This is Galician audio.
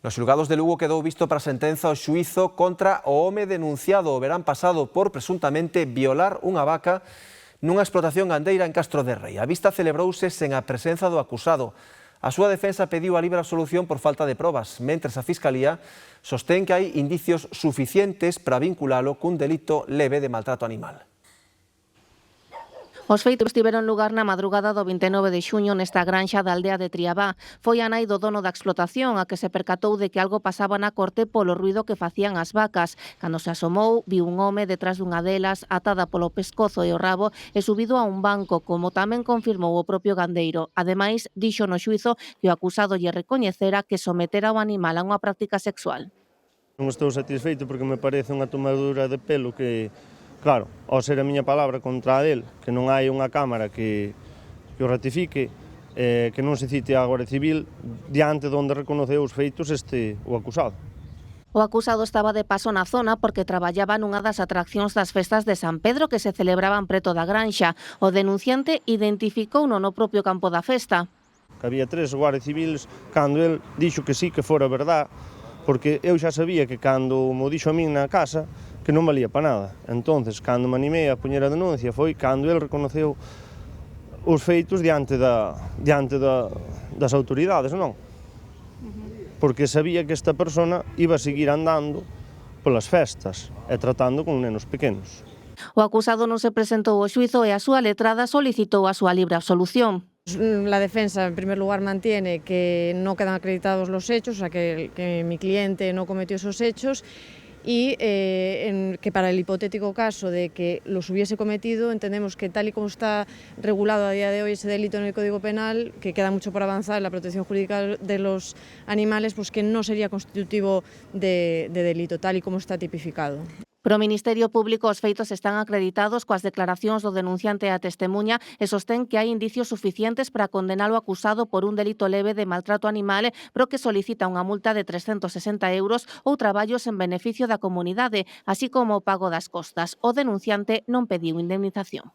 Nos xulgados de Lugo quedou visto para sentenza o xuízo contra o home denunciado o verán pasado por presuntamente violar unha vaca nunha explotación gandeira en Castro de Rei. A vista celebrouse sen a presenza do acusado. A súa defensa pediu a libre absolución por falta de probas, mentres a Fiscalía sostén que hai indicios suficientes para vinculalo cun delito leve de maltrato animal. Os feitos tiveron lugar na madrugada do 29 de xuño nesta granxa da aldea de Triabá. Foi a nai do dono da explotación a que se percatou de que algo pasaba na corte polo ruido que facían as vacas. Cando se asomou, viu un home detrás dunha delas, atada polo pescozo e o rabo e subido a un banco, como tamén confirmou o propio gandeiro. Ademais, dixo no xuízo que o acusado lle recoñecera que sometera o animal a unha práctica sexual. Non estou satisfeito porque me parece unha tomadura de pelo que, claro, ao ser a miña palabra contra a del, que non hai unha cámara que o ratifique, que non se cite a Garda Civil, diante de onde reconoceu os feitos o acusado. O acusado estaba de paso na zona porque traballaba nunha das atraccións das festas de San Pedro que se celebraban preto da granxa. O denunciante identificouno no propio campo da festa. Que había 3 guardias civiles, cando el dixo que sí, que fora verdad, porque eu xa sabía que cando mo dixo a min na casa, que non valía para nada. Entonces, cando me animei a poñer a denuncia, foi cando el reconoceu os feitos diante das autoridades, non? Porque sabía que esta persona iba a seguir andando polas festas e tratando con nenos pequenos. O acusado non se presentou ao xuízo e a súa letrada solicitou a súa libre absolución. La defensa, en primer lugar, mantiene que no quedan acreditados los hechos, o sea, que mi cliente no cometió esos hechos y que para el hipotético caso de que los hubiese cometido, entendemos que tal y como está regulado a día de hoy ese delito en el Código Penal, que queda mucho por avanzar en la protección jurídica de los animales, pues que no sería constitutivo de delito, tal y como está tipificado. Pro Ministerio Público os feitos están acreditados coas declaracións do denunciante e a testemuña e sostén que hai indicios suficientes para condenar o acusado por un delito leve de maltrato animal, pero que solicita unha multa de 360 euros ou traballos en beneficio da comunidade, así como o pago das costas. O denunciante non pediu indemnización.